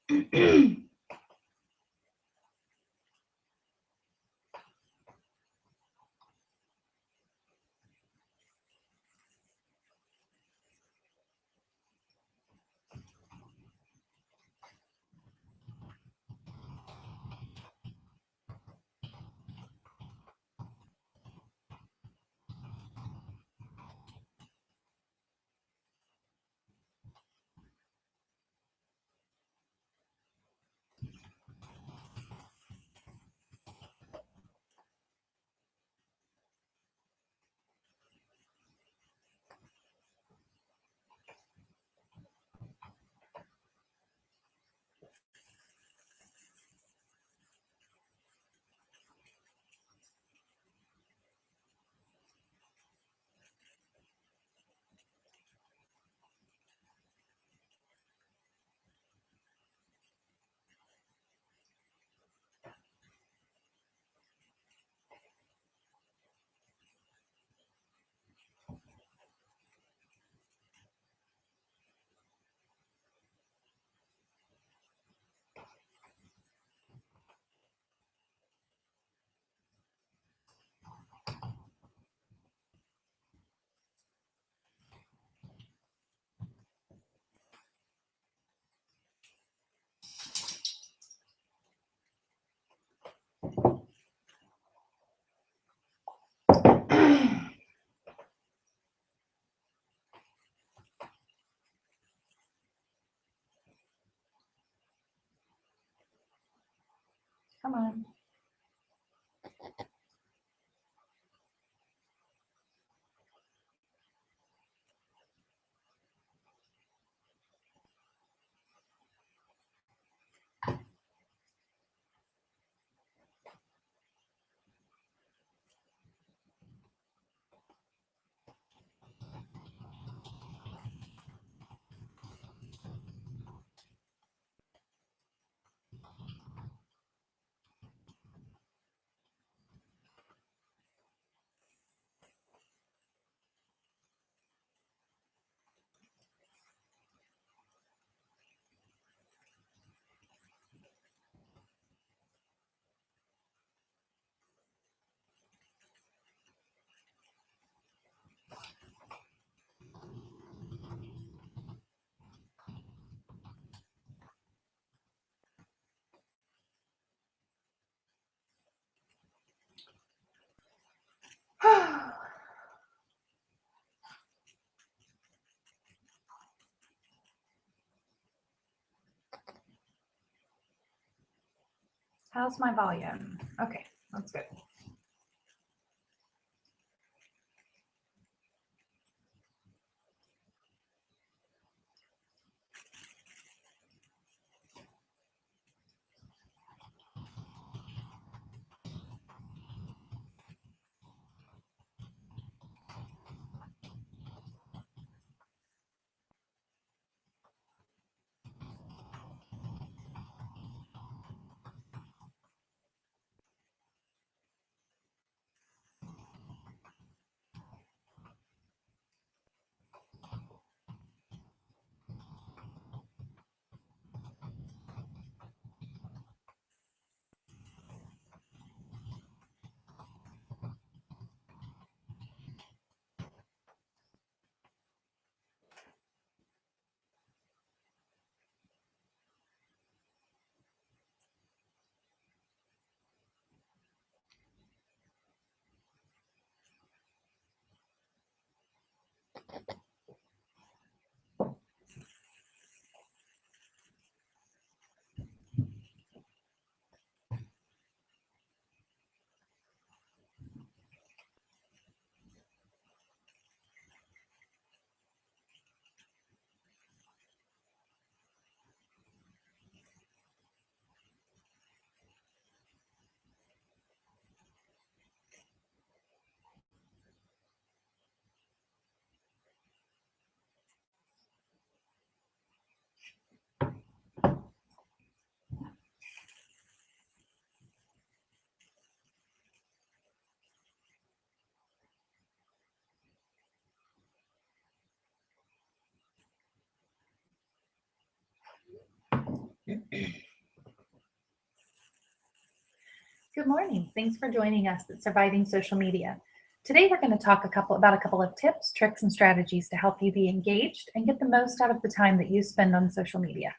Come on. How's my volume? Okay, that's good. Good morning. Thanks for joining us at Surviving Social Media. Today we're going to talk about a couple of tips, tricks, and strategies to help you be engaged and get the most out of the time that you spend on social media.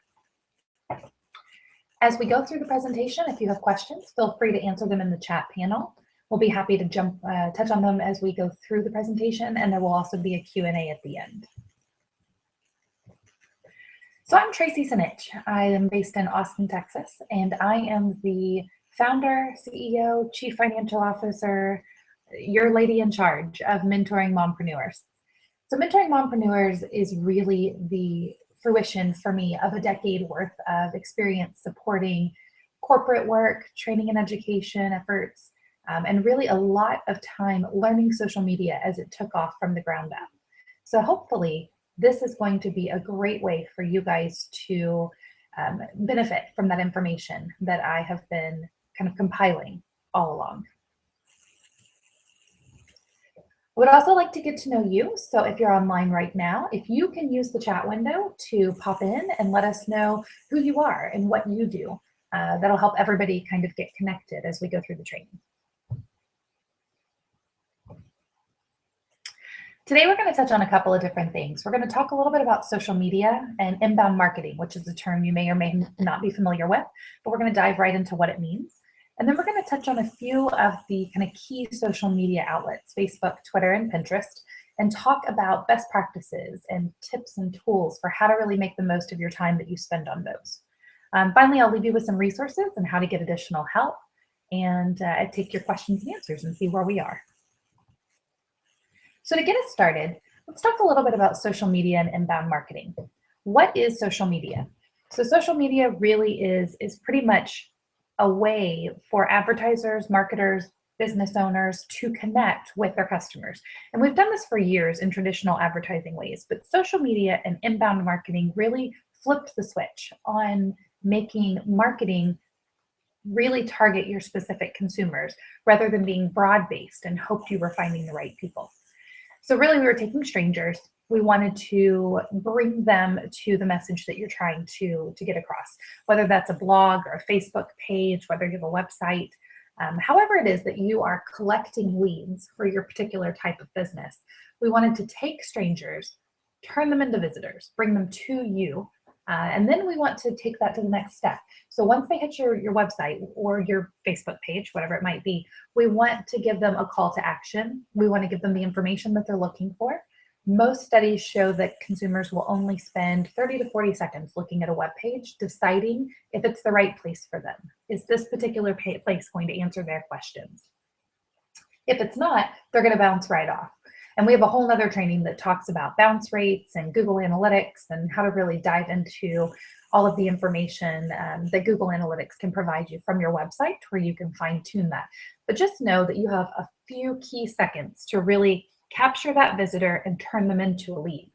As we go through the presentation, if you have questions, feel free to answer them in the chat panel. We'll be happy to touch on them as we go through the presentation, and there will also be a Q&A at the end. So I'm Tracy Sinich. I am based in Austin, Texas, and I am the founder, CEO, Chief Financial Officer, your lady in charge of Mentoring Mompreneurs. So Mentoring Mompreneurs is really the fruition for me of a decade worth of experience supporting corporate work, training and education efforts, and really a lot of time learning social media as it took off from the ground up. So hopefully this is going to be a great way for you guys to benefit from that information that I have been kind of compiling all along. I would also like to get to know you. So if you're online right now, if you can use the chat window to pop in and let us know who you are and what you do, that'll help everybody kind of get connected as we go through the training. Today, we're going to touch on a couple of different things. We're going to talk a little bit about social media and inbound marketing, which is a term you may or may not be familiar with, but we're going to dive right into what it means. And then we're going to touch on a few of the kind of key social media outlets, Facebook, Twitter, and Pinterest, and talk about best practices and tips and tools for how to really make the most of your time that you spend on those. Finally, I'll leave you with some resources and how to get additional help, and take your questions and answers and see where we are. So to get us started, let's talk a little bit about social media and inbound marketing. What is social media? So social media really is pretty much a way for advertisers, marketers, business owners to connect with their customers. And we've done this for years in traditional advertising ways, but social media and inbound marketing really flipped the switch on making marketing really target your specific consumers rather than being broad-based and hoped you were finding the right people. So really we were taking strangers. We wanted to bring them to the message that you're trying to get across, whether that's a blog or a Facebook page, whether you have a website, however it is that you are collecting leads for your particular type of business. We wanted to take strangers, turn them into visitors, bring them to you, and then we want to take that to the next step. So once they hit your website or your Facebook page, whatever it might be, we want to give them a call to action. We want to give them the information that they're looking for. Most studies show that consumers will only spend 30 to 40 seconds looking at a web page, deciding if it's the right place for them. Is this particular place going to answer their questions? If it's not, they're going to bounce right off. And we have a whole nother training that talks about bounce rates and Google Analytics and how to really dive into all of the information that Google Analytics can provide you from your website, where you can fine tune that. But just know that you have a few key seconds to really capture that visitor and turn them into a lead.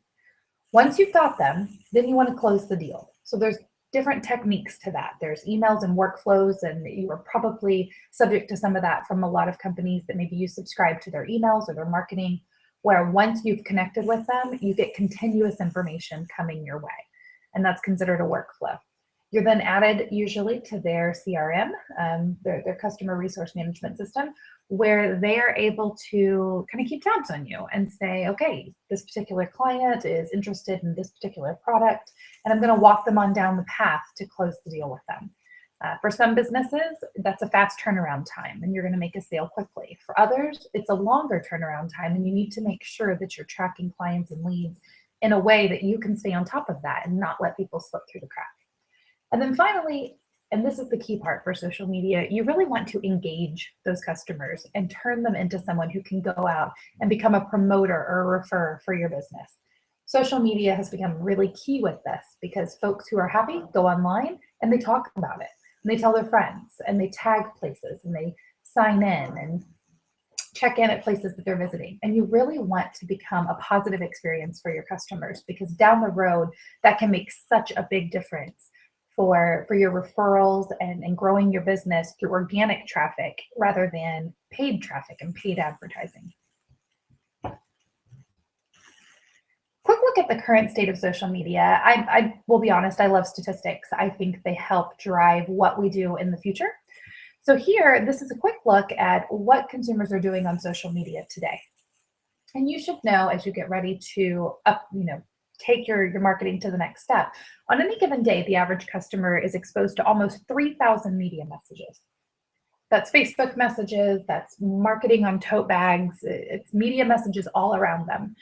Once you've got them, then you want to close the deal. So there's different techniques to that. There's emails and workflows, and you are probably subject to some of that from a lot of companies that maybe you subscribe to their emails or their marketing, where once you've connected with them, you get continuous information coming your way. And that's considered a workflow. You're then added usually to their CRM, their customer resource management system, where they are able to kind of keep tabs on you and say, okay, this particular client is interested in this particular product, and I'm going to walk them on down the path to close the deal with them. For some businesses, that's a fast turnaround time and you're going to make a sale quickly. For others, it's a longer turnaround time and you need to make sure that you're tracking clients and leads in a way that you can stay on top of that and not let people slip through the crack. And then finally, and this is the key part for social media, you really want to engage those customers and turn them into someone who can go out and become a promoter or a referrer for your business. Social media has become really key with this because folks who are happy go online and they talk about it. And they tell their friends and they tag places and they sign in and check in at places that they're visiting. And you really want to become a positive experience for your customers, because down the road, that can make such a big difference for your referrals and growing your business through organic traffic rather than paid traffic and paid advertising. Quick look at the current state of social media, I will be honest, I love statistics. I think they help drive what we do in the future. So here, this is a quick look at what consumers are doing on social media today. And you should know as you get ready to take your marketing to the next step. On any given day, the average customer is exposed to almost 3,000 media messages. That's Facebook messages, that's marketing on tote bags, it's media messages all around them.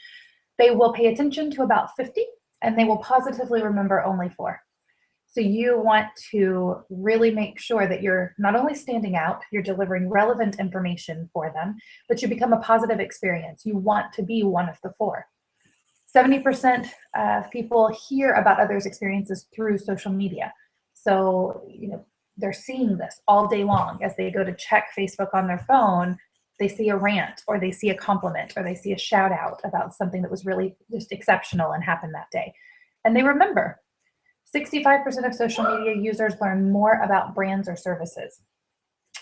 They will pay attention to about 50, and they will positively remember only 4. So you want to really make sure that you're not only standing out, you're delivering relevant information for them, but you become a positive experience. You want to be one of the 4. 70% of people hear about others' experiences through social media. So, they're seeing this all day long. As they go to check Facebook on their phone, they see a rant, or they see a compliment, or they see a shout out about something that was really just exceptional and happened that day. And they remember. 65% of social media users learn more about brands or services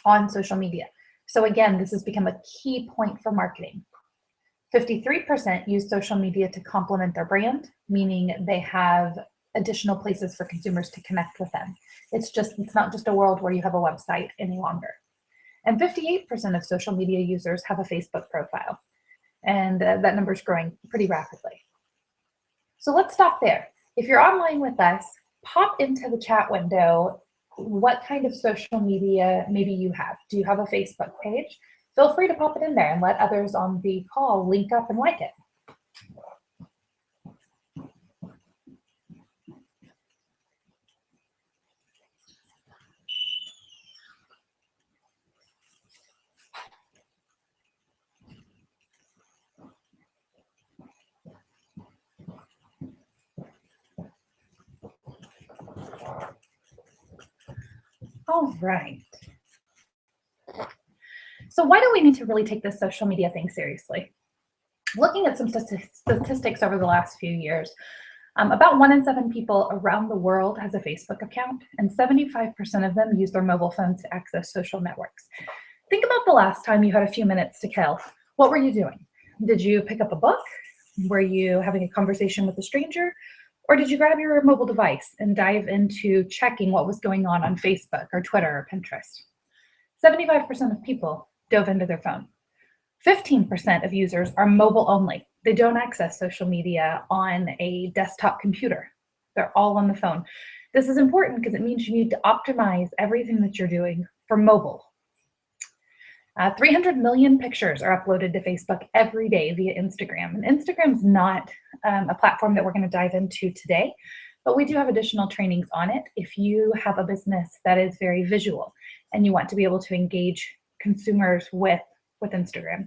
on social media. So again, this has become a key point for marketing. 53% use social media to complement their brand, meaning they have additional places for consumers to connect with them. It's not just a world where you have a website any longer. And 58% of social media users have a Facebook profile. And that number is growing pretty rapidly. So let's stop there. If you're online with us, pop into the chat window what kind of social media maybe you have. Do you have a Facebook page? Feel free to pop it in there and let others on the call link up and like it. All right. So why do we need to really take this social media thing seriously? Looking at some statistics over the last few years, about 1 in 7 people around the world has a Facebook account, and 75% of them use their mobile phones to access social networks. Think about the last time you had a few minutes to kill. What were you doing? Did you pick up a book? Were you having a conversation with a stranger? Or did you grab your mobile device and dive into checking what was going on Facebook or Twitter or Pinterest? 75% of people dove into their phone. 15% of users are mobile only. They don't access social media on a desktop computer. They're all on the phone. This is important because it means you need to optimize everything that you're doing for mobile. 300 million pictures are uploaded to Facebook every day via Instagram. And Instagram's not a platform that we're going to dive into today, but we do have additional trainings on it if you have a business that is very visual and you want to be able to engage consumers with Instagram.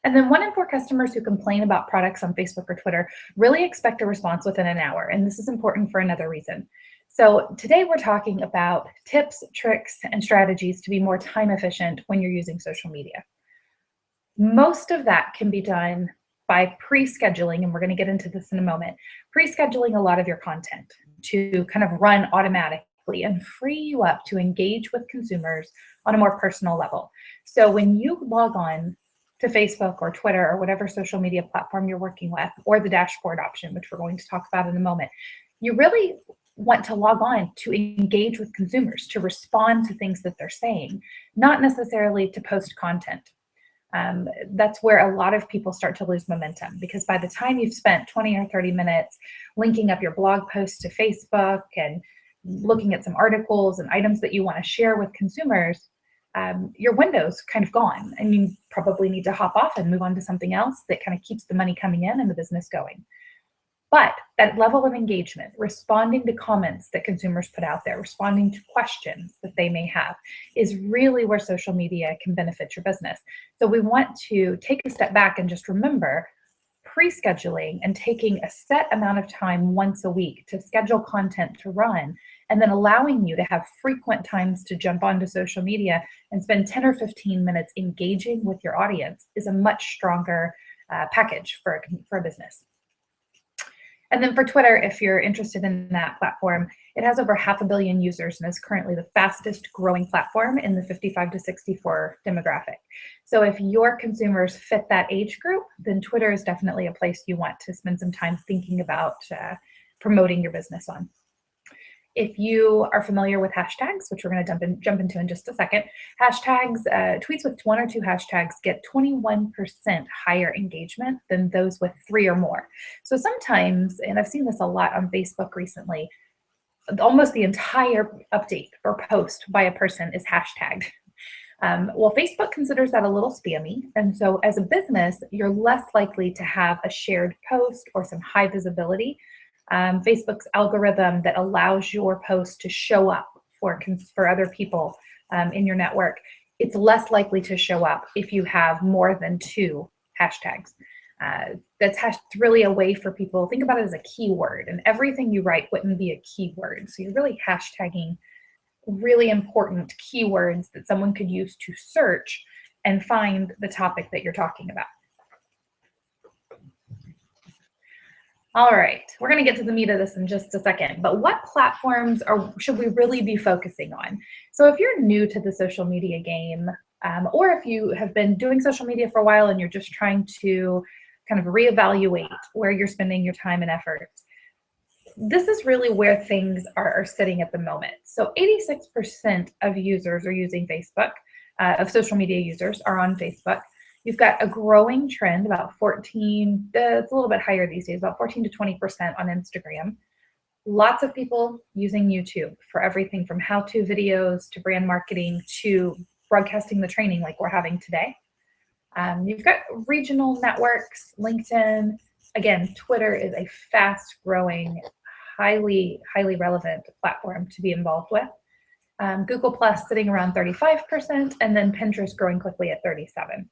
And then 1 in 4 customers who complain about products on Facebook or Twitter really expect a response within an hour. And this is important for another reason. So today we're talking about tips, tricks, and strategies to be more time efficient when you're using social media. Most of that can be done by pre-scheduling, and we're going to get into this in a moment, pre-scheduling a lot of your content to kind of run automatically and free you up to engage with consumers on a more personal level. So when you log on to Facebook or Twitter or whatever social media platform you're working with, or the dashboard option, which we're going to talk about in a moment, you really want to log on to engage with consumers, to respond to things that they're saying, not necessarily to post content. That's where a lot of people start to lose momentum, because by the time you've spent 20 or 30 minutes linking up your blog post to Facebook and looking at some articles and items that you want to share with consumers, your window's kind of gone, and you probably need to hop off and move on to something else that kind of keeps the money coming in and the business going. But that level of engagement, responding to comments that consumers put out there, responding to questions that they may have, is really where social media can benefit your business. So we want to take a step back and just remember pre-scheduling and taking a set amount of time once a week to schedule content to run, and then allowing you to have frequent times to jump onto social media and spend 10 or 15 minutes engaging with your audience is a much stronger package for a business. And then for Twitter, if you're interested in that platform, It has over 500 million users and is currently the fastest growing platform in the 55 to 64 demographic. So if your consumers fit that age group, then Twitter is definitely a place you want to spend some time thinking about promoting your business on. If you are familiar with hashtags, which we're going to jump into in just a second, hashtags, tweets with 1 or 2 hashtags get 21% higher engagement than those with 3 or more. So sometimes, and I've seen this a lot on Facebook recently, almost the entire update or post by a person is hashtagged. Well, Facebook considers that a little spammy. And so as a business, you're less likely to have a shared post or some high visibility. Facebook's algorithm that allows your post to show up for other people in your network, it's less likely to show up if you have more than 2 hashtags. That's really a way for people, think about it as a keyword, and everything you write wouldn't be a keyword. So you're really hashtagging really important keywords that someone could use to search and find the topic that you're talking about. All right, we're going to get to the meat of this in just a second, but what platforms should we really be focusing on? So if you're new to the social media game, or if you have been doing social media for a while and you're just trying to kind of reevaluate where you're spending your time and effort, this is really where things are sitting at the moment. So 86% of users are using Facebook, of social media users are on Facebook. You've got a growing trend, about 14, it's a little bit higher these days, about 14 to 20% on Instagram. Lots of people using YouTube for everything from how-to videos to brand marketing to broadcasting the training like we're having today. You've got regional networks, LinkedIn. Again, Twitter is a fast-growing, highly relevant platform to be involved with. Google Plus sitting around 35%, and then Pinterest growing quickly at 37%.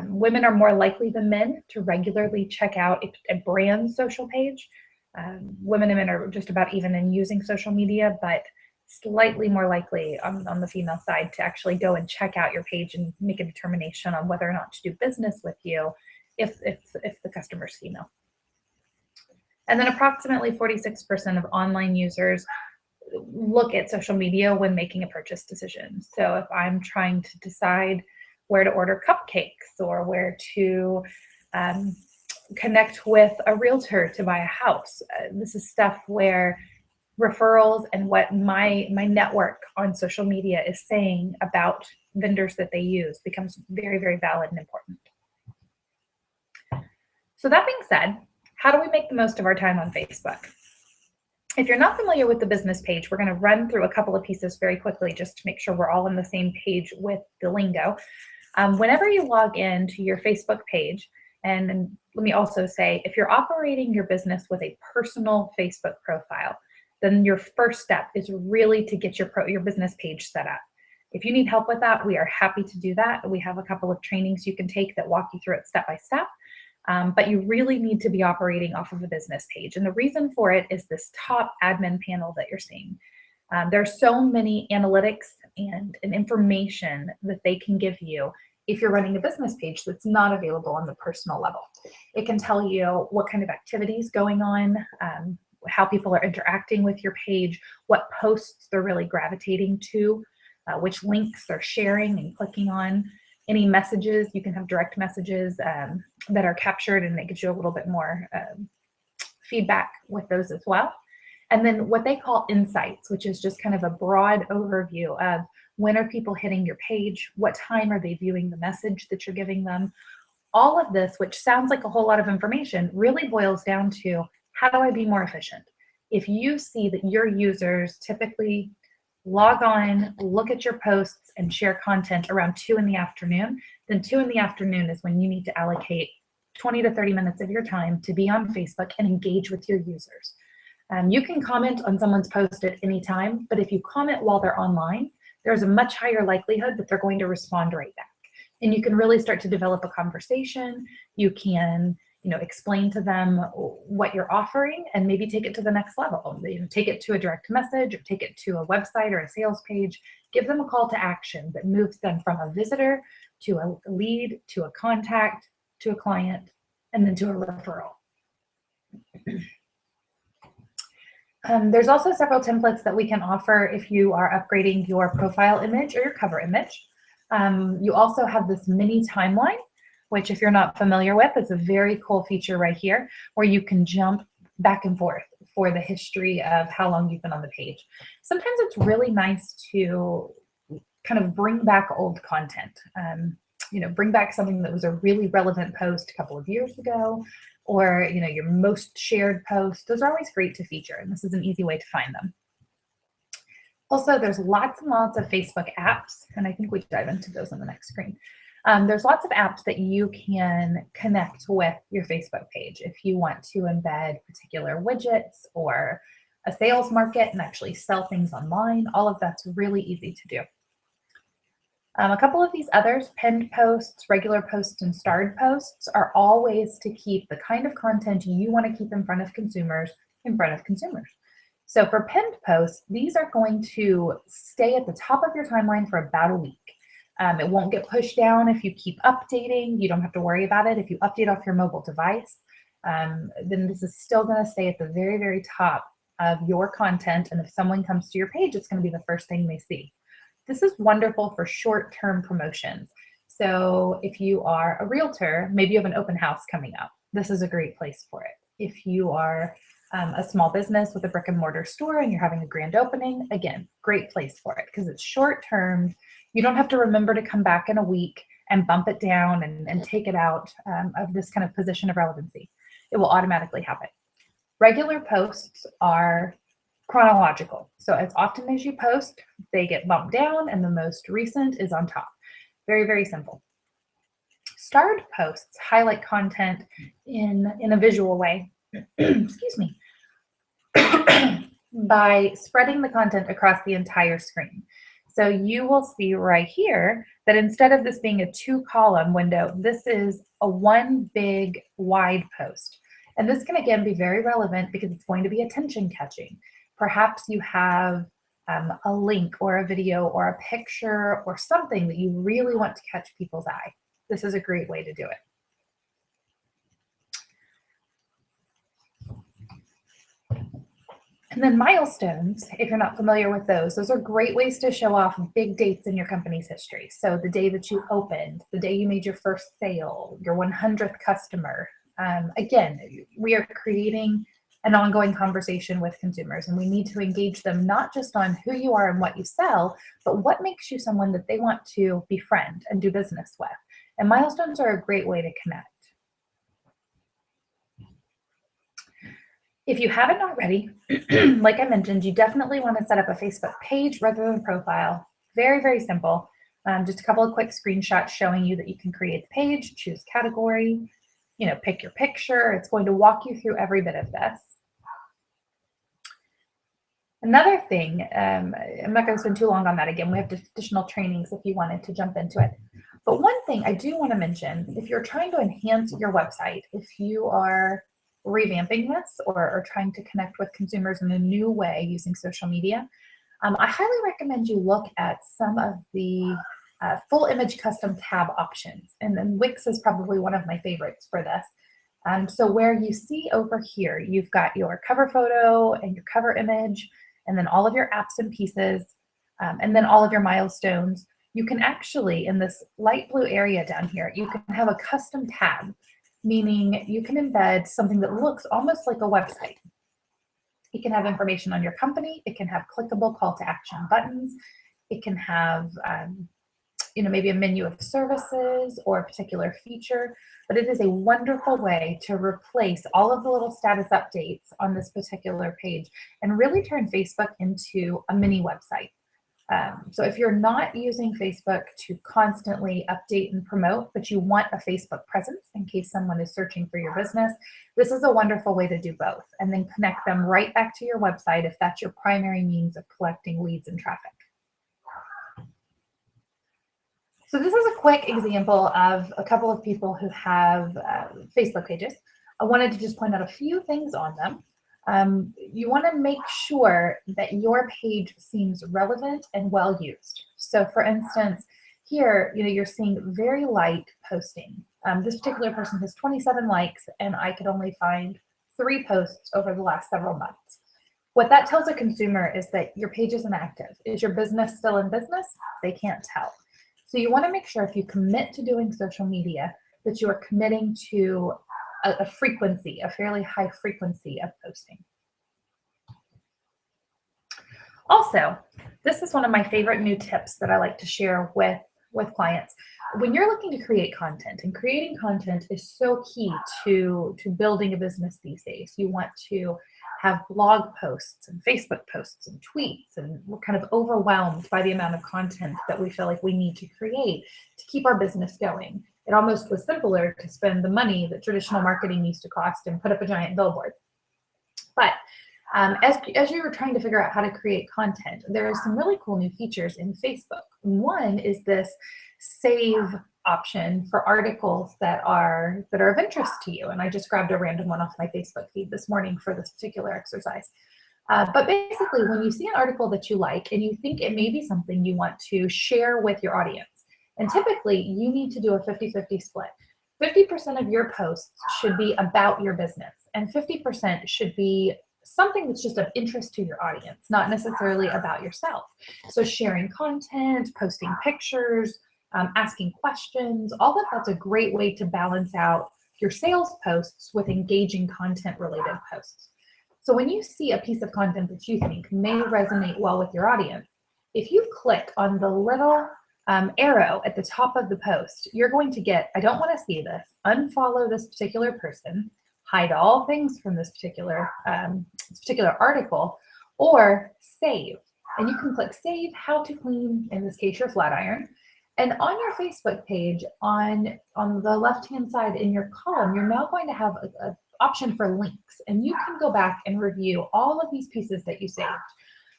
Women are more likely than men to regularly check out a brand's social page. Women and men are just about even in using social media, but slightly more likely on the female side to actually go and check out your page and make a determination on whether or not to do business with you if the customer's female. And then approximately 46% of online users look at social media when making a purchase decision. So if I'm trying to decide where to order cupcakes or where to connect with a realtor to buy a house, this is stuff where referrals and what my network on social media is saying about vendors that they use becomes very valid and important. So that being said, how do we make the most of our time on Facebook? If you're not familiar with the business page, we're going to run through a couple of pieces very quickly just to make sure we're all on the same page with the lingo. Whenever you log in to your Facebook page, and let me also say, if you're operating your business with a personal Facebook profile, then your first step is really to get your business page set up. If you need help with that, we are happy to do that. We have a couple of trainings you can take that walk you through it step by step. But you really need to be operating off of a business page. And the reason for it is this top admin panel that you're seeing. There are so many analytics and information that they can give you if you're running a business page that's not available on the personal level. It can tell you what kind of activities going on, how people are interacting with your page, what posts they're really gravitating to, which links they're sharing and clicking on, any messages. You can have direct messages that are captured, and it gives you a little bit more feedback with those as well. And then what they call insights, which is just kind of a broad overview of when are people hitting your page, what time are they viewing the message that you're giving them. All of this, which sounds like a whole lot of information, really boils down to how do I be more efficient? If you see that your users typically log on, look at your posts, and share content around 2 in the afternoon, then 2 in the afternoon is when you need to allocate 20 to 30 minutes of your time to be on Facebook and engage with your users. You can comment on someone's post at any time, but if you comment while they're online, there's a much higher likelihood that they're going to respond right back. And you can really start to develop a conversation. You can, explain to them what you're offering and maybe take it to the next level. Take it to a direct message or take it to a website or a sales page. Give them a call to action that moves them from a visitor to a lead, to a contact, to a client, and then to a referral. There's also several templates that we can offer if you are upgrading your profile image or your cover image. You also have this mini timeline, which if you're not familiar with, is a very cool feature right here where you can jump back and forth for the history of how long you've been on the page. Sometimes it's really nice to kind of bring back old content. Bring back something that was a really relevant post a couple of years ago, or your most shared post. Those are always great to feature, and this is an easy way to find them. Also, there's lots and lots of Facebook apps, and I think we dive into those on the next screen. There's lots of apps that you can connect with your Facebook page if you want to embed particular widgets or a sales market and actually sell things online. All of that's really easy to do. A couple of these others, pinned posts, regular posts, and starred posts, are all ways to keep the kind of content you want to keep in front of consumers. So for pinned posts, these are going to stay at the top of your timeline for about a week. It won't get pushed down if you keep updating. You don't have to worry about it. If you update off your mobile device, then this is still going to stay at the very, very top of your content. And if someone comes to your page, it's going to be the first thing they see. This is wonderful for short-term promotions. So if you are a realtor, maybe you have an open house coming up. This is a great place for it. If you are a small business with a brick and mortar store and you're having a grand opening, again, great place for it because it's short-term. You don't have to remember to come back in a week and bump it down and take it out of this kind of position of relevancy. It will automatically happen. Regular posts are chronological. So as often as you post, they get bumped down and the most recent is on top. Very, very simple. Starred posts highlight content in a visual way, excuse me, by spreading the content across the entire screen. So you will see right here that instead of this being a 2-column window, this is a one big wide post. And this can again be very relevant because it's going to be attention catching. Perhaps you have a link or a video or a picture or something that you really want to catch people's eye. This is a great way to do it. And then milestones, if you're not familiar with those are great ways to show off big dates in your company's history. So the day that you opened, the day you made your first sale, your 100th customer. Again, we are creating an ongoing conversation with consumers, and we need to engage them not just on who you are and what you sell, but what makes you someone that they want to befriend and do business with. And milestones are a great way to connect. If you haven't already, like I mentioned, you definitely want to set up a Facebook page rather than a profile. Very, very simple. Just a couple of quick screenshots showing you that you can create the page, choose category, pick your picture. It's going to walk you through every bit of this. Another thing, I'm not going to spend too long on that again. We have additional trainings if you wanted to jump into it. But one thing I do want to mention, if you're trying to enhance your website, if you are revamping this or trying to connect with consumers in a new way using social media, I highly recommend you look at some of the full image custom tab options. And then Wix is probably one of my favorites for this. So where you see over here, you've got your cover photo and your cover image, and then all of your apps and pieces, and then all of your milestones. You can actually, in this light blue area down here, you can have a custom tab, meaning you can embed something that looks almost like a website. It can have information on your company. It can have clickable call to action buttons. It can have maybe a menu of services or a particular feature, but it is a wonderful way to replace all of the little status updates on this particular page and really turn Facebook into a mini website. So if you're not using Facebook to constantly update and promote, but you want a Facebook presence in case someone is searching for your business, this is a wonderful way to do both and then connect them right back to your website if that's your primary means of collecting leads and traffic. So this is a quick example of a couple of people who have Facebook pages. I wanted to just point out a few things on them. You want to make sure that your page seems relevant and well used. So for instance, here, you're seeing very light posting. This particular person has 27 likes, and I could only find 3 posts over the last several months. What that tells a consumer is that your page isn't active. Is your business still in business? They can't tell. So you want to make sure if you commit to doing social media that you are committing to a frequency, a fairly high frequency of posting. Also, this is one of my favorite new tips that I like to share with clients. When you're looking to create content, and creating content is so key to building a business these days. You want to have blog posts and Facebook posts and tweets, and we're kind of overwhelmed by the amount of content that we feel like we need to create to keep our business going. It almost was simpler to spend the money that traditional marketing used to cost and put up a giant billboard. But as you were trying to figure out how to create content, there are some really cool new features in Facebook. One is this save option for articles that are of interest to you. And I just grabbed a random one off my Facebook feed this morning for this particular exercise. But basically, when you see an article that you like and you think it may be something you want to share with your audience, and typically you need to do a 50-50 split. 50% of your posts should be about your business, and 50% should be something that's just of interest to your audience, not necessarily about yourself. So sharing content, posting pictures, asking questions, all of that's a great way to balance out your sales posts with engaging content related posts. So when you see a piece of content that you think may resonate well with your audience, if you click on the little arrow at the top of the post, you're going to get, I don't want to see this, unfollow this particular person, hide all things from this particular article, or save. And you can click save, how to clean, in this case, your flat iron. And on your Facebook page, on the left-hand side in your column, you're now going to have an option for links. And you can go back and review all of these pieces that you saved,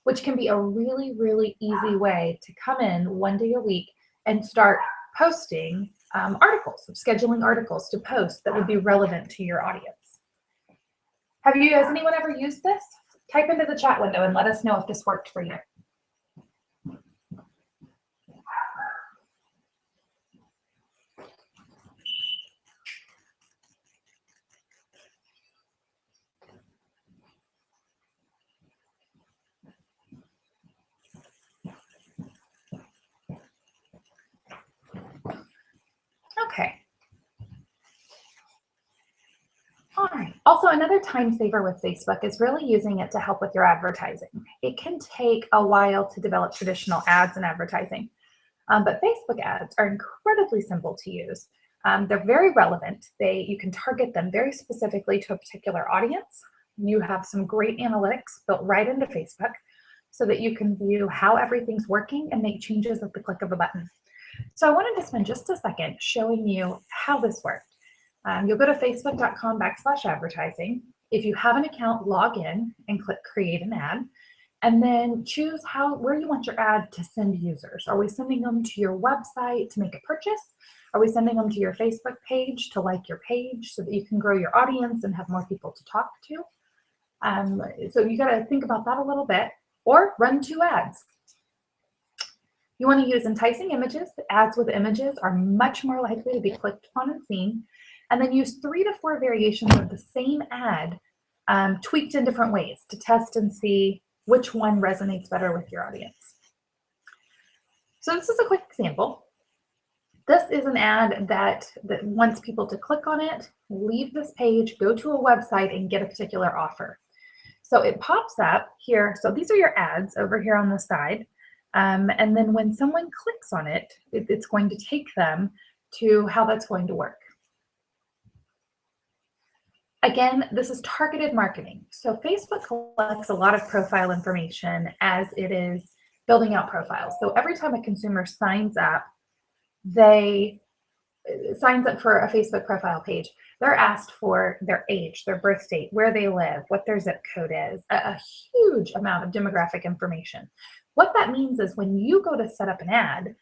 which can be a really, really easy way to come in one day a week and start posting articles, scheduling articles to post that would be relevant to your audience. Has anyone ever used this? Type into the chat window and let us know if this worked for you. Okay. All right. Also, another time saver with Facebook is really using it to help with your advertising. It can take a while to develop traditional ads and advertising, but Facebook ads are incredibly simple to use. They're very relevant. You can target them very specifically to a particular audience. You have some great analytics built right into Facebook so that you can view how everything's working and make changes at the click of a button. So I wanted to spend just a second showing you how this worked. You'll go to facebook.com/advertising. If you have an account, log in and click create an ad, and then choose where you want your ad to send users. Are we sending them to your website to make a purchase? Are we sending them to your Facebook page to like your page so that you can grow your audience and have more people to talk to? So you got to think about that a little bit, or run 2 ads. You want to use enticing images. Ads with images are much more likely to be clicked upon and seen. And then use 3 to 4 variations of the same ad tweaked in different ways to test and see which one resonates better with your audience. So this is a quick example. This is an ad that wants people to click on it, leave this page, go to a website, and get a particular offer. So it pops up here. So these are your ads over here on the side. And then when someone clicks on it, it's going to take them to how that's going to work. Again, this is targeted marketing. So Facebook collects a lot of profile information as it is building out profiles. So every time a consumer signs up for a Facebook profile page, they're asked for their age, their birth date, where they live, what their zip code is, a huge amount of demographic information. What that means is when you go to set up an ad,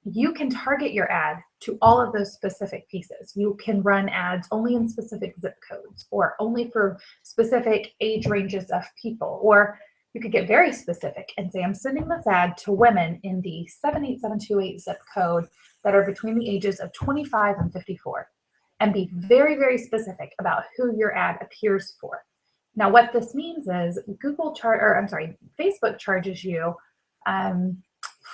you can target your ad to all of those specific pieces. You can run ads only in specific zip codes or only for specific age ranges of people. Or you could get very specific and say, I'm sending this ad to women in the 78728 zip code that are between the ages of 25 and 54. And be very, very specific about who your ad appears for. Now, what this means is Facebook charges you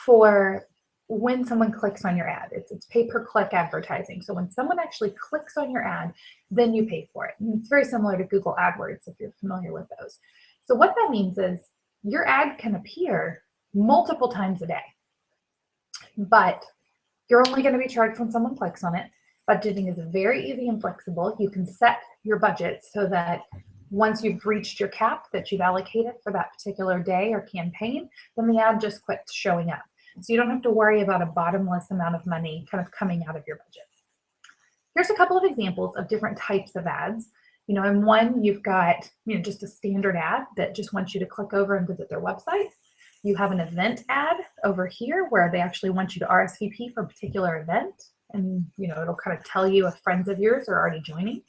for when someone clicks on your ad. It's pay-per-click advertising. So when someone actually clicks on your ad, then you pay for it. And it's very similar to Google AdWords if you're familiar with those. So what that means is your ad can appear multiple times a day, but you're only going to be charged when someone clicks on it. Budgeting is very easy and flexible. You can set your budget so that once you've reached your cap that you've allocated for that particular day or campaign, then the ad just quits showing up. So you don't have to worry about a bottomless amount of money kind of coming out of your budget. Here's a couple of examples of different types of ads. In one, you've got, just a standard ad that just wants you to click over and visit their website. You have an event ad over here where they actually want you to RSVP for a particular event. And, it'll kind of tell you if friends of yours are already joining.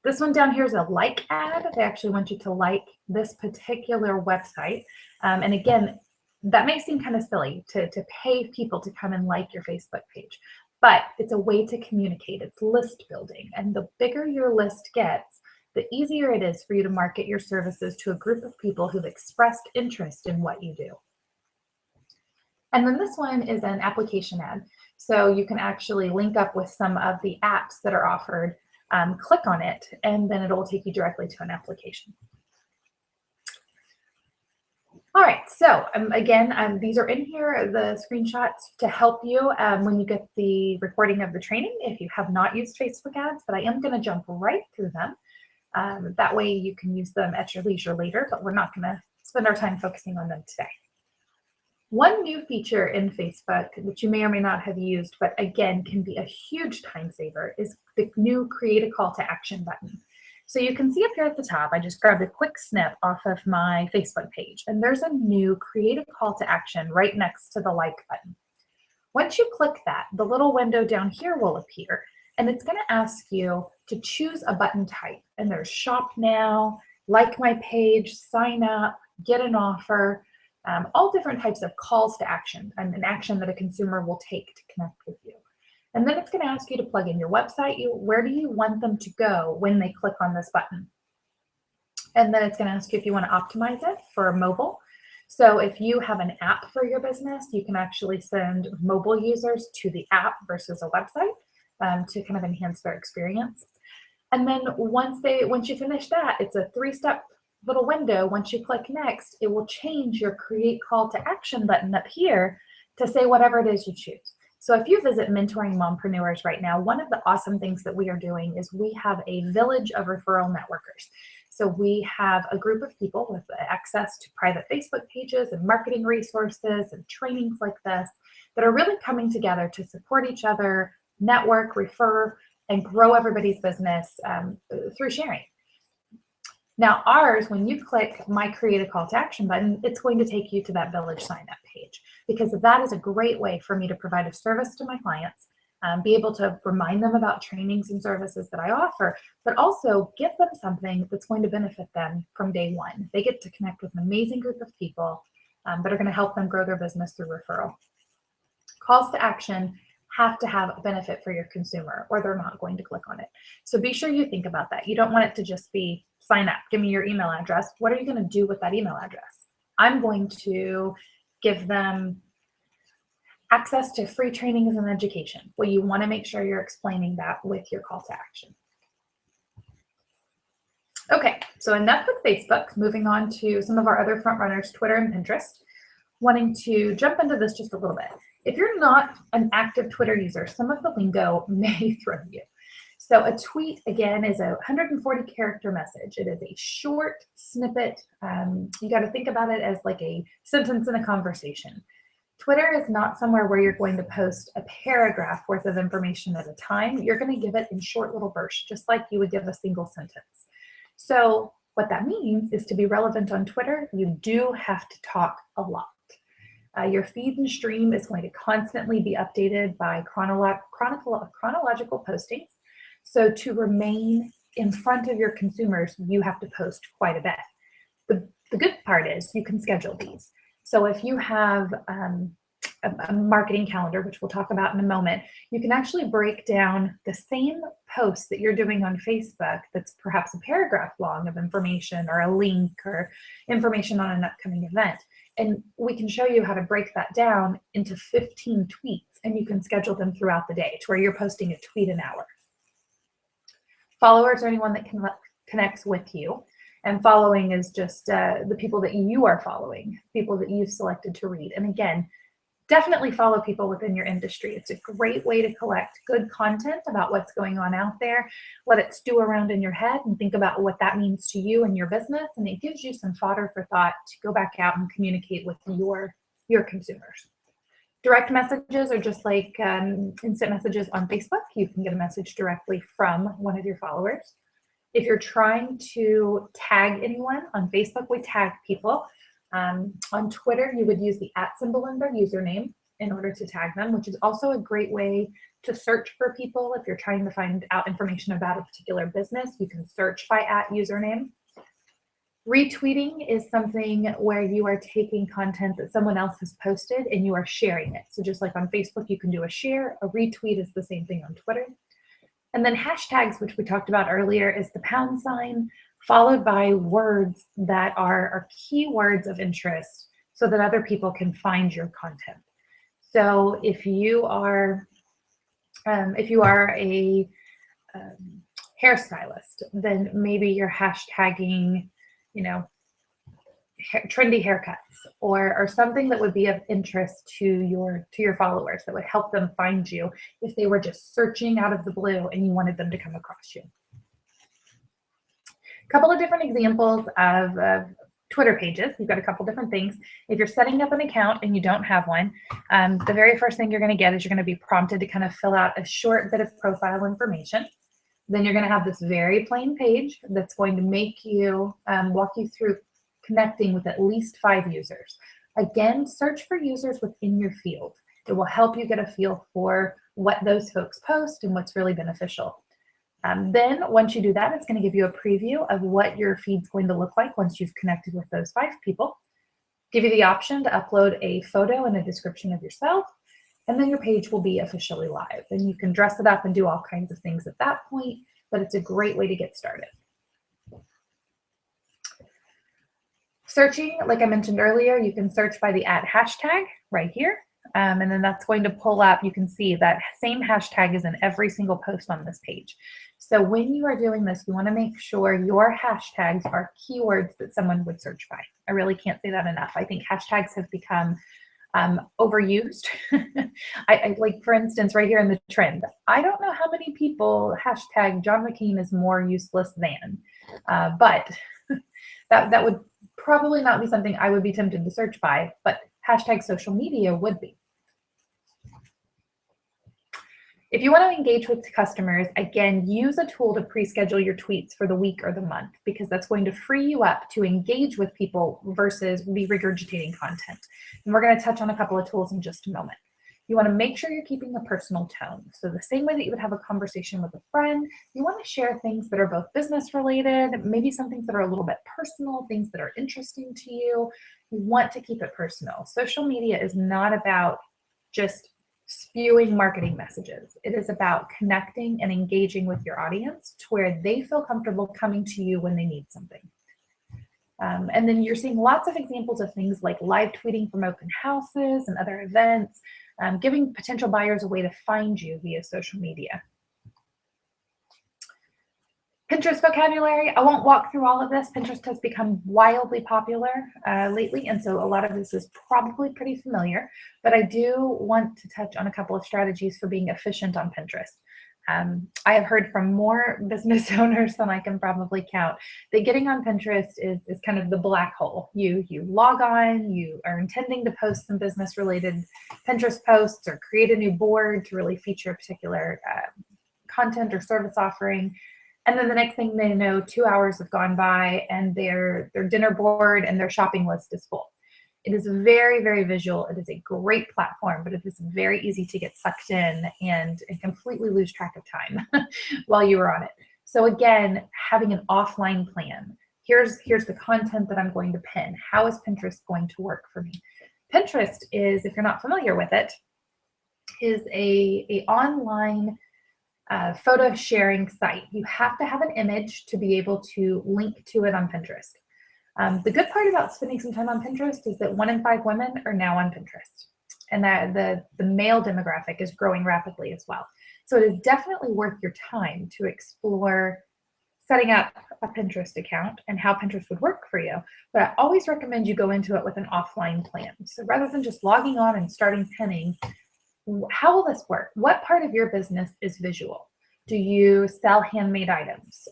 This one down here is a like ad. They actually want you to like this particular website. And again, that may seem kind of silly to pay people to come and like your Facebook page, but it's a way to communicate. It's list building. And the bigger your list gets, the easier it is for you to market your services to a group of people who've expressed interest in what you do. And then this one is an application ad. So you can actually link up with some of the apps that are offered, click on it, and then it'll take you directly to an application. All right, so again, these are in here, the screenshots to help you when you get the recording of the training if you have not used Facebook ads, but I am going to jump right through them. That way you can use them at your leisure later, but we're not going to spend our time focusing on them today. One new feature in Facebook that you may or may not have used, but again, can be a huge time saver, is the new Create a Call to Action button. So you can see up here at the top, I just grabbed a quick snip off of my Facebook page, and there's a new Create a Call to Action right next to the like button. Once you click that, the little window down here will appear, and it's going to ask you to choose a button type. And there's Shop Now, Like My Page, Sign Up, Get an Offer, all different types of calls to action and an action that a consumer will take to connect with you. And then it's going to ask you to plug in your website. Where do you want them to go when they click on this button? And then it's going to ask you if you want to optimize it for mobile. So if you have an app for your business, you can actually send mobile users to the app versus a website to kind of enhance their experience. And then once you finish that, it's a 3-step little window. Once you click next, it will change your Create Call to Action button up here to say whatever it is you choose. So if you visit Mentoring Mompreneurs right now, one of the awesome things that we are doing is we have a village of referral networkers. So we have a group of people with access to private Facebook pages and marketing resources and trainings like this that are really coming together to support each other, network, refer, and grow everybody's business through sharing. Now ours, when you click my Create a Call to Action button, it's going to take you to that village sign up page, because that is a great way for me to provide a service to my clients, be able to remind them about trainings and services that I offer, but also give them something that's going to benefit them from day one. They get to connect with an amazing group of people that are going to help them grow their business through referral. Calls to action have to have a benefit for your consumer or they're not going to click on it. So be sure you think about that. You don't want it to just be sign up, give me your email address. What are you going to do with that email address? I'm going to give them access to free trainings and education. Well, you want to make sure you're explaining that with your call to action. Okay, so enough with Facebook, moving on to some of our other front runners, Twitter and Pinterest. Wanting to jump into this just a little bit. If you're not an active Twitter user, some of the lingo may throw you. So a tweet, again, is a 140-character message. It is a short snippet. You got to think about it as like a sentence in a conversation. Twitter is not somewhere where you're going to post a paragraph worth of information at a time. You're going to give it in short little bursts, just like you would give a single sentence. So what that means is to be relevant on Twitter, you do have to talk a lot. Your feed and stream is going to constantly be updated by chronological postings. So to remain in front of your consumers, you have to post quite a bit. The good part is you can schedule these. So if you have a marketing calendar, which we'll talk about in a moment, you can actually break down the same post that you're doing on Facebook that's perhaps a paragraph long of information or a link or information on an upcoming event. And we can show you how to break that down into 15 tweets, and you can schedule them throughout the day to where you're posting a tweet an hour. Followers are anyone that connects with you. And following is just the people that you are following, people that you've selected to read. And again, definitely follow people within your industry. It's a great way to collect good content about what's going on out there. Let it stew around in your head and think about what that means to you and your business. And it gives you some fodder for thought to go back out and communicate with your consumers. Direct messages are just like instant messages on Facebook. You can get a message directly from one of your followers. If you're trying to tag anyone on Facebook, we tag people. On Twitter, you would use the @ symbol in their username in order to tag them, which is also a great way to search for people. If you're trying to find out information about a particular business, you can search by @username. Retweeting is something where you are taking content that someone else has posted and you are sharing it. So just like on Facebook, you can do a share. A retweet is the same thing on Twitter. And then hashtags, which we talked about earlier, is the # followed by words that are keywords of interest so that other people can find your content. So if you are a hairstylist, then maybe you're hashtagging, trendy haircuts or something that would be of interest to your followers that would help them find you if they were just searching out of the blue and you wanted them to come across you. A couple of different examples of Twitter pages. You've got a couple different things. If you're setting up an account and you don't have one, the very first thing you're going to get is you're going to be prompted to kind of fill out a short bit of profile information. Then you're going to have this very plain page that's going to make you walk you through connecting with at least 5 users. Again, search for users within your field. It will help you get a feel for what those folks post and what's really beneficial. Then once you do that, it's going to give you a preview of what your feed's going to look like once you've connected with those 5 people. Give you the option to upload a photo and a description of yourself, and then your page will be officially live. And you can dress it up and do all kinds of things at that point, but it's a great way to get started. Searching, like I mentioned earlier, you can search by the #hashtag right here. And then that's going to pull up, you can see that same hashtag is in every single post on this page. So when you are doing this, you want to make sure your hashtags are keywords that someone would search by. I really can't say that enough. I think hashtags have become overused. I like, for instance, right here in the trend, I don't know how many people hashtag John McCain is more useless than, but that would probably not be something I would be tempted to search by, but hashtag social media would be. If you want to engage with customers, again, use a tool to pre-schedule your tweets for the week or the month, because that's going to free you up to engage with people versus be regurgitating content. And we're going to touch on a couple of tools in just a moment. You want to make sure you're keeping a personal tone. So the same way that you would have a conversation with a friend, you want to share things that are both business related, maybe some things that are a little bit personal, things that are interesting to you. You want to keep it personal. Social media is not about just spewing marketing messages. It is about connecting and engaging with your audience to where they feel comfortable coming to you when they need something. And then you're seeing lots of examples of things like live tweeting from open houses and other events, giving potential buyers a way to find you via social media. Pinterest vocabulary, I won't walk through all of this. Pinterest has become wildly popular lately, and so a lot of this is probably pretty familiar, but I do want to touch on a couple of strategies for being efficient on Pinterest. I have heard from more business owners than I can probably count that getting on Pinterest is kind of the black hole. You log on, you are intending to post some business related Pinterest posts or create a new board to really feature a particular content or service offering. And then the next thing they know, 2 hours have gone by and their dinner board and their shopping list is full. It is very, very visual. It is a great platform, but it is very easy to get sucked in and completely lose track of time while you are on it. So again, having an offline plan. Here's the content that I'm going to pin. How is Pinterest going to work for me? Pinterest is, if you're not familiar with it, is a online photo sharing site. You have to have an image to be able to link to it on Pinterest. The good part about spending some time on Pinterest is that 1 in 5 women are now on Pinterest, and that the male demographic is growing rapidly as well. So it is definitely worth your time to explore setting up a Pinterest account and how Pinterest would work for you. But I always recommend you go into it with an offline plan. So rather than just logging on and starting pinning, how will this work? What part of your business is visual? Do you sell handmade items?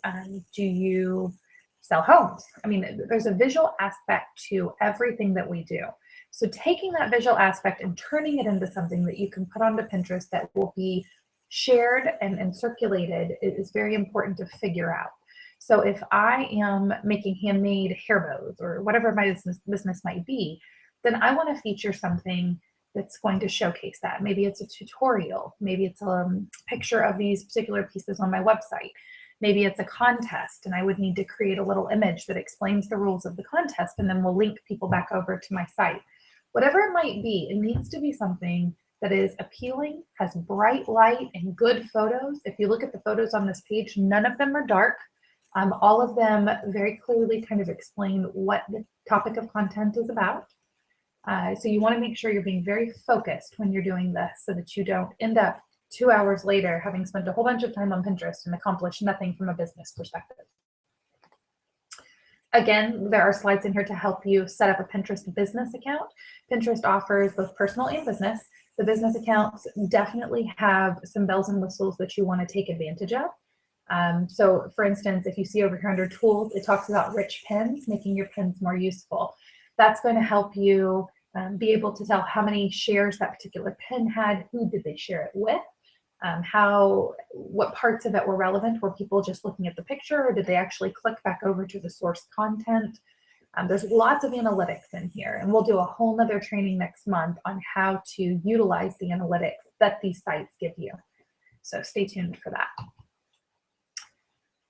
Do you sell homes? I mean, there's a visual aspect to everything that we do. So taking that visual aspect and turning it into something that you can put onto Pinterest that will be shared and circulated is very important to figure out. So if I am making handmade hair bows or whatever my business might be, then I want to feature something that's going to showcase that. Maybe it's a tutorial. Maybe it's a picture of these particular pieces on my website. Maybe it's a contest and I would need to create a little image that explains the rules of the contest and then we'll link people back over to my site. Whatever it might be, it needs to be something that is appealing, has bright light and good photos. If you look at the photos on this page, none of them are dark. All of them very clearly kind of explain what the topic of content is about. So you want to make sure you're being very focused when you're doing this so that you don't end up 2 hours later having spent a whole bunch of time on Pinterest and accomplished nothing from a business perspective. Again, there are slides in here to help you set up a Pinterest business account. Pinterest offers both personal and business. The business accounts definitely have some bells and whistles that you want to take advantage of. So for instance, if you see over here under tools, it talks about rich pins, making your pins more useful. That's going to help you be able to tell how many shares that particular pin had, who did they share it with, what parts of it were relevant. Were people just looking at the picture or did they actually click back over to the source content? There's lots of analytics in here, and we'll do a whole nother training next month on how to utilize the analytics that these sites give you. So stay tuned for that.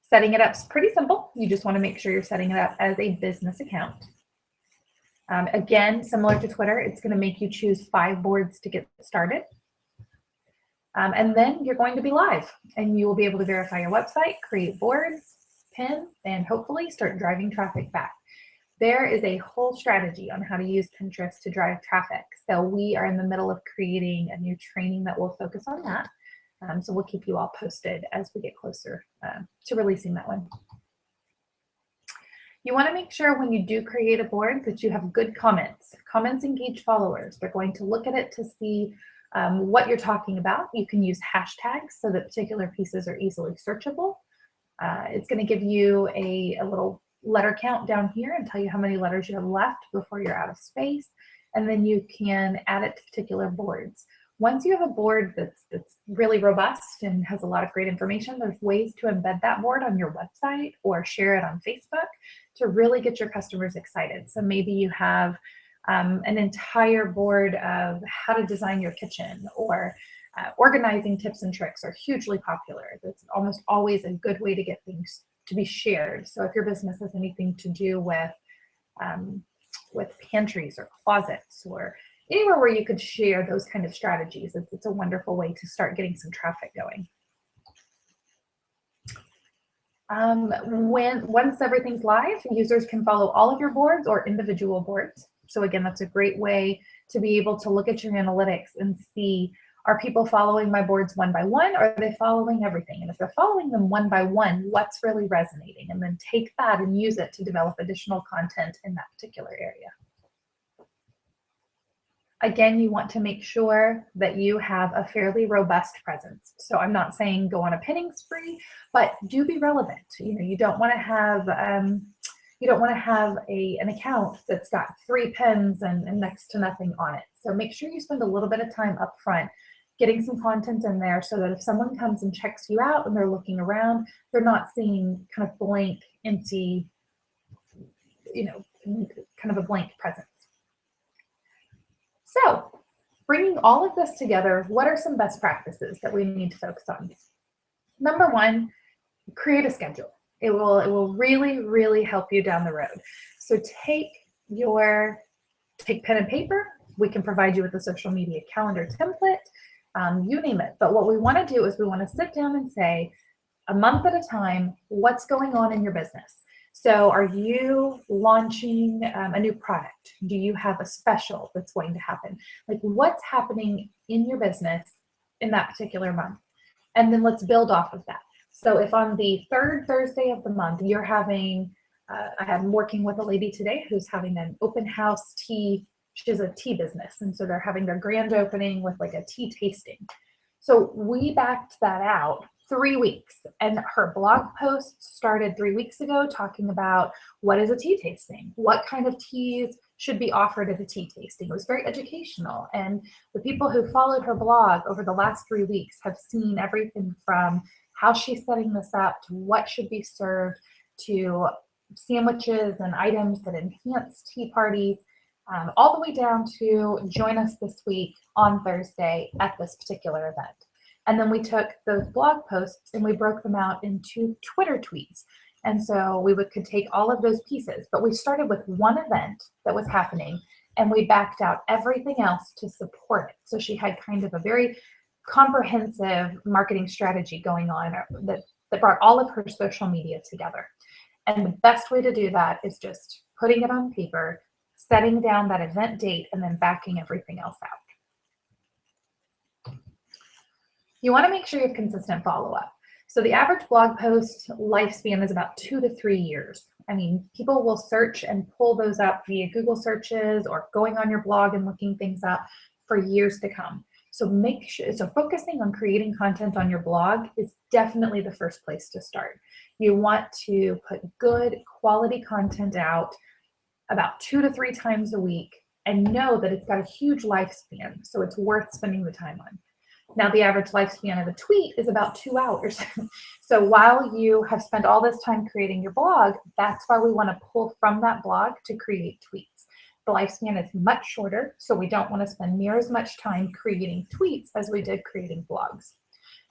Setting it up is pretty simple. You just want to make sure you're setting it up as a business account. Again, similar to Twitter, it's going to make you choose 5 boards to get started. And then you're going to be live and you will be able to verify your website, create boards, pin, and hopefully start driving traffic back. There is a whole strategy on how to use Pinterest to drive traffic. So we are in the middle of creating a new training that will focus on that. So we'll keep you all posted as we get closer to releasing that one. You want to make sure when you do create a board that you have good comments. Comments engage followers. They're going to look at it to see what you're talking about. You can use hashtags so that particular pieces are easily searchable. It's going to give you a little letter count down here and tell you how many letters you have left before you're out of space. And then you can add it to particular boards. Once you have a board that's really robust and has a lot of great information, there's ways to embed that board on your website or share it on Facebook to really get your customers excited. So maybe you have an entire board of how to design your kitchen, or organizing tips and tricks are hugely popular. That's almost always a good way to get things to be shared. So if your business has anything to do with pantries or closets or anywhere where you could share those kind of strategies, it's a wonderful way to start getting some traffic going. Once everything's live, users can follow all of your boards or individual boards. So again, that's a great way to be able to look at your analytics and see, are people following my boards one by one, or are they following everything? And if they're following them one by one, what's really resonating? And then take that and use it to develop additional content in that particular area. Again, you want to make sure that you have a fairly robust presence. So I'm not saying go on a pinning spree, but do be relevant. You don't want to have an account that's got 3 pins and next to nothing on it. So make sure you spend a little bit of time up front getting some content in there so that if someone comes and checks you out and they're looking around, they're not seeing kind of blank, empty, kind of a blank presence. So bringing all of this together, what are some best practices that we need to focus on? Number 1, create a schedule. It will really, really help you down the road. So take pen and paper, We can provide you with a social media calendar template, you name it. But what we want to do is we want to sit down and say, a month at a time, what's going on in your business? So are you launching a new product? Do you have a special that's going to happen? Like, what's happening in your business in that particular month? And then let's build off of that. So if on the third Thursday of the month, you're having, I'm working with a lady today who's having an open house tea. She has a tea business. And so they're having their grand opening with like a tea tasting. So we backed that out 3 weeks, and her blog post started 3 weeks ago talking about what is a tea tasting, what kind of teas should be offered at a tea tasting. It was very educational, and the people who followed her blog over the last 3 weeks have seen everything from how she's setting this up to what should be served to sandwiches and items that enhance tea parties, all the way down to join us this week on Thursday at this particular event. And then we took those blog posts and we broke them out into Twitter tweets. And so we could take all of those pieces, but we started with one event that was happening and we backed out everything else to support it. So she had kind of a very comprehensive marketing strategy going on that brought all of her social media together. And the best way to do that is just putting it on paper, setting down that event date, and then backing everything else out. You want to make sure you have consistent follow-up. So the average blog post lifespan is about 2 to 3 years. I mean, people will search and pull those up via Google searches or going on your blog and looking things up for years to come. So focusing on creating content on your blog is definitely the first place to start. You want to put good quality content out about 2 to 3 times a week and know that it's got a huge lifespan, so it's worth spending the time on. Now, the average lifespan of a tweet is about 2 hours. So while you have spent all this time creating your blog, that's why we want to pull from that blog to create tweets. The lifespan is much shorter, so we don't want to spend near as much time creating tweets as we did creating blogs.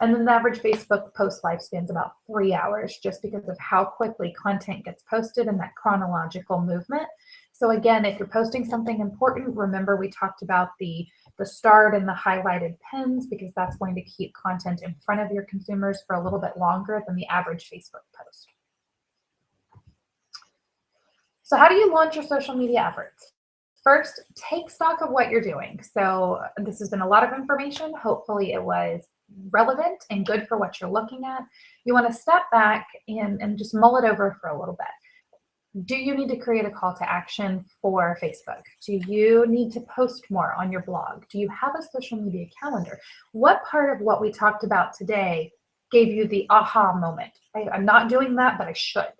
And then the average Facebook post lifespan is about 3 hours, just because of how quickly content gets posted and that chronological movement. So again, if you're posting something important, remember we talked about the starred and the highlighted pins, because that's going to keep content in front of your consumers for a little bit longer than the average Facebook post. So how do you launch your social media efforts? First, take stock of what you're doing. So this has been a lot of information. Hopefully it was relevant and good for what you're looking at. You want to step back and just mull it over for a little bit. Do you need to create a call to action for Facebook? Do you need to post more on your blog? Do you have a social media calendar? What part of what we talked about today gave you the aha moment? I'm not doing that, but I should.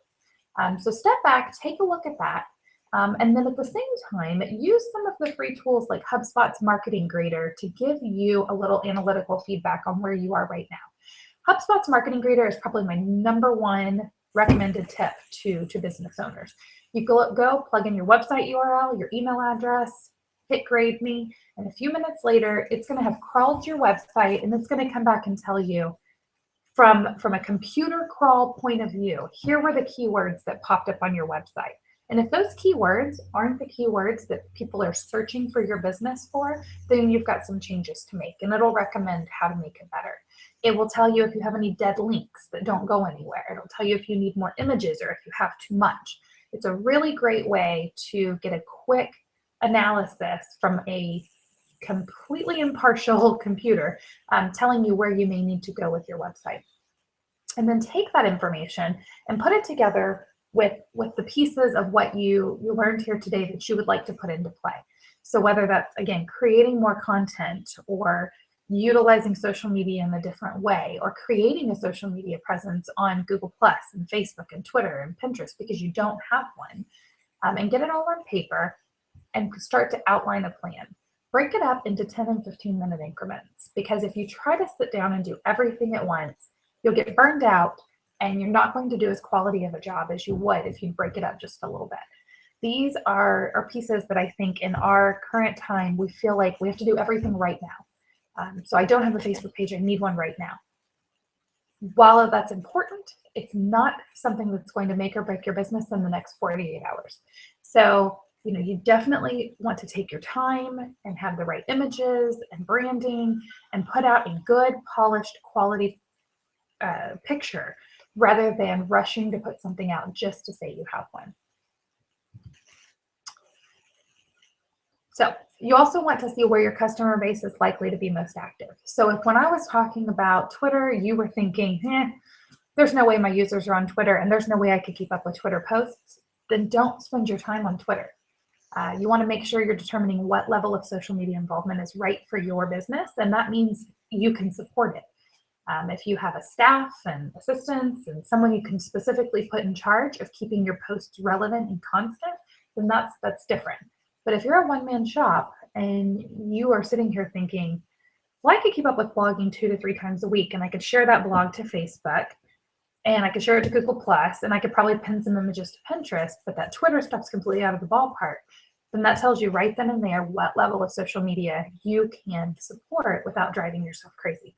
So step back, take a look at that. And then at the same time, use some of the free tools like HubSpot's Marketing Grader to give you a little analytical feedback on where you are right now. HubSpot's Marketing Grader is probably my #1 recommended tip to business owners. You go plug in your website URL, your email address, hit grade me, and a few minutes later, it's going to have crawled your website, and it's going to come back and tell you from a computer crawl point of view, here were the keywords that popped up on your website. And if those keywords aren't the keywords that people are searching for your business for, then you've got some changes to make, and it'll recommend how to make it better. It will tell you if you have any dead links that don't go anywhere. It'll tell you if you need more images or if you have too much. It's a really great way to get a quick analysis from a completely impartial computer telling you where you may need to go with your website. And then take that information and put it together with the pieces of what you learned here today that you would like to put into play. So whether that's, again, creating more content or utilizing social media in a different way, or creating a social media presence on Google Plus and Facebook and Twitter and Pinterest because you don't have one, and get it all on paper and start to outline a plan. Break it up into 10 and 15-minute increments, because if you try to sit down and do everything at once, you'll get burned out and you're not going to do as quality of a job as you would if you break it up just a little bit. These are pieces that I think in our current time, we feel like we have to do everything right now. So I don't have a Facebook page, I need one right now. While that's important, it's not something that's going to make or break your business in the next 48 hours. So You definitely want to take your time and have the right images and branding and put out a good, polished, quality picture rather than rushing to put something out just to say you have one. So you also want to see where your customer base is likely to be most active. So if when I was talking about Twitter, you were thinking, there's no way my users are on Twitter and there's no way I could keep up with Twitter posts, then don't spend your time on Twitter. You want to make sure you're determining what level of social media involvement is right for your business, and that means you can support it. If you have a staff and assistants and someone you can specifically put in charge of keeping your posts relevant and constant, then that's different. But if you're a one-man shop and you are sitting here thinking, well, I could keep up with blogging 2 to 3 times a week, and I could share that blog to Facebook, and I could share it to Google Plus, and I could probably pin some images to Pinterest, but that Twitter stuff's completely out of the ballpark, then that tells you right then and there what level of social media you can support without driving yourself crazy.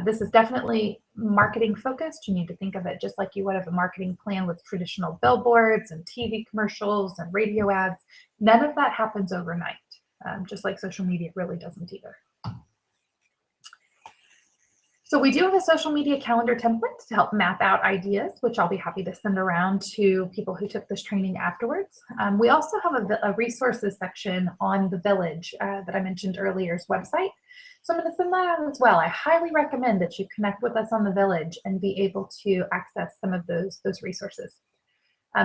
This is definitely marketing focused. You need to think of it just like you would have a marketing plan with traditional billboards and TV commercials and radio ads. None of that happens overnight, just like social media really doesn't either. So we do have a social media calendar template to help map out ideas, which I'll be happy to send around to people who took this training afterwards. We also have a resources section on the Village that I mentioned earlier's website. So I'm going to send that out as well. I highly recommend that you connect with us on the Village and be able to access some of those resources.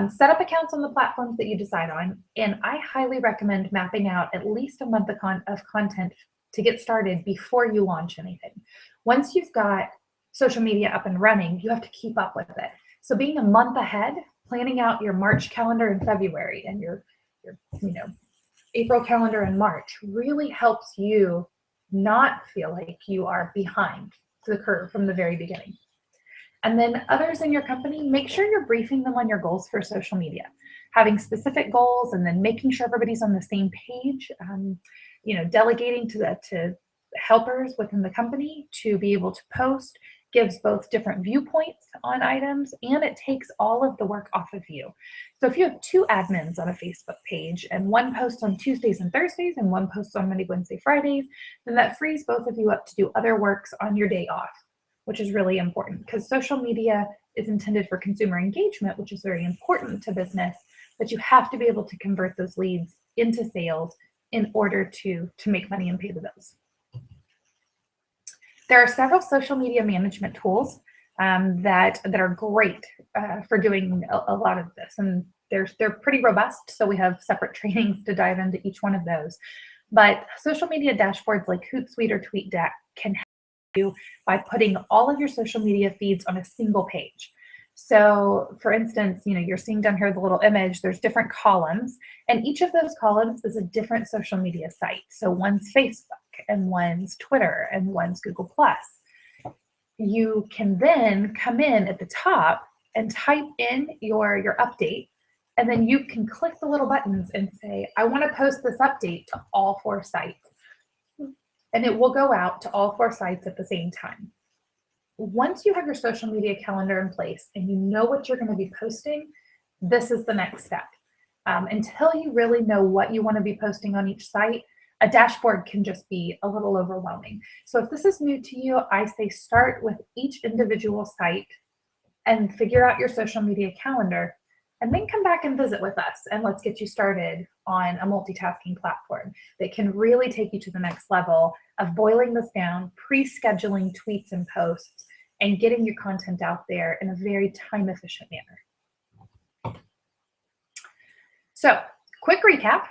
Set up accounts on the platforms that you decide on, and I highly recommend mapping out at least a month of content to get started before you launch anything. Once you've got social media up and running, you have to keep up with it. So being a month ahead, planning out your March calendar in February and your April calendar in March really helps you not feel like you are behind the curve from the very beginning. And then others in your company, make sure you're briefing them on your goals for social media, having specific goals, and then making sure everybody's on the same page. Delegating to helpers within the company to be able to post gives both different viewpoints on items, and it takes all of the work off of you. So if you have 2 admins on a Facebook page and one posts on Tuesdays and Thursdays and one posts on Monday, Wednesday, Fridays, then that frees both of you up to do other works on your day off, which is really important because social media is intended for consumer engagement, which is very important to business, but you have to be able to convert those leads into sales in order to make money and pay the bills. There are several social media management tools that are great for doing a lot of this, and they're pretty robust, so we have separate trainings to dive into each one of those. But social media dashboards like Hootsuite or TweetDeck can help you by putting all of your social media feeds on a single page. So for instance, you're seeing down here the little image, there's different columns, and each of those columns is a different social media site. So one's Facebook, and one's Twitter, and one's Google+. You can then come in at the top and type in your update, and then you can click the little buttons and say, I want to post this update to all 4 sites. And it will go out to all 4 sites at the same time. Once you have your social media calendar in place and you know what you're going to be posting, this is the next step. Until you really know what you want to be posting on each site, a dashboard can just be a little overwhelming. So if this is new to you, I say start with each individual site and figure out your social media calendar, and then come back and visit with us, and let's get you started on a multitasking platform that can really take you to the next level of boiling this down, pre-scheduling tweets and posts, and getting your content out there in a very time-efficient manner. So, quick recap.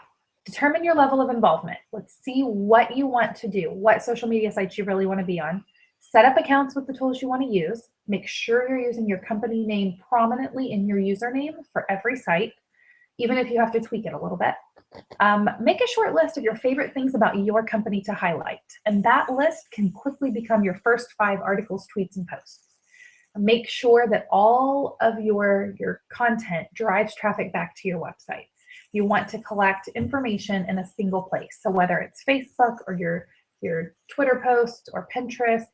Determine your level of involvement. Let's see what you want to do, what social media sites you really want to be on. Set up accounts with the tools you want to use. Make sure you're using your company name prominently in your username for every site, even if you have to tweak it a little bit. Make a short list of your favorite things about your company to highlight, and that list can quickly become your first 5 articles, tweets, and posts. Make sure that all of your content drives traffic back to your website. You want to collect information in a single place. So whether it's Facebook or your Twitter posts or Pinterest,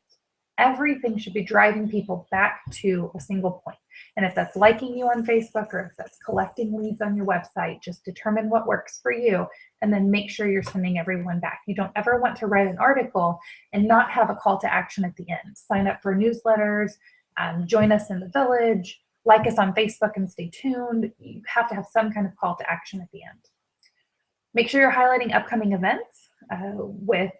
Everything should be driving people back to a single point. And if that's liking you on Facebook or if that's collecting leads on your website, just determine what works for you and then make sure you're sending everyone back. You don't ever want to write an article and not have a call to action at the end. Sign up for newsletters, join us in the village, like us on Facebook and stay tuned. You have to have some kind of call to action at the end. Make sure you're highlighting upcoming events with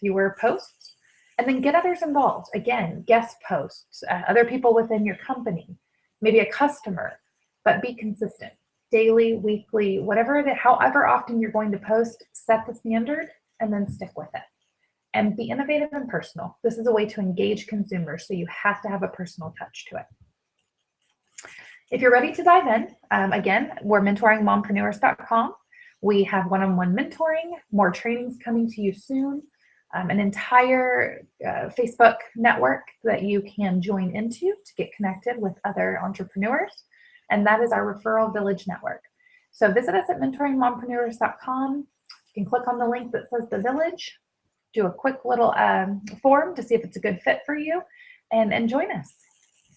your posts, and then get others involved. Again, guest posts, other people within your company, maybe a customer, but be consistent. Daily, weekly, whatever it is, however often you're going to post, set the standard and then stick with it. And be innovative and personal. This is a way to engage consumers, so you have to have a personal touch to it. If you're ready to dive in, again, we're mentoringmompreneurs.com. We have one-on-one mentoring, more trainings coming to you soon, an entire Facebook network that you can join into to get connected with other entrepreneurs. And that is our Referral Village Network. So visit us at mentoringmompreneurs.com. You can click on the link that says The Village, do a quick little form to see if it's a good fit for you, and join us.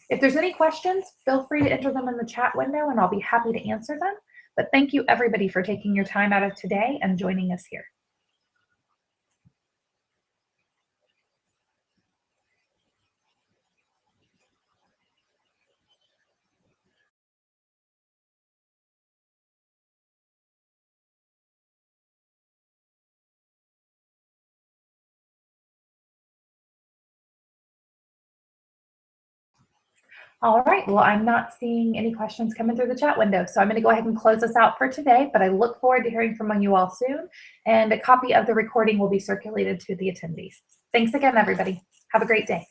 If there's any questions, feel free to enter them in the chat window and I'll be happy to answer them. But thank you everybody for taking your time out of today and joining us here. All right, well, I'm not seeing any questions coming through the chat window, so I'm going to go ahead and close us out for today, but I look forward to hearing from you all soon, and a copy of the recording will be circulated to the attendees. Thanks again, everybody. Have a great day.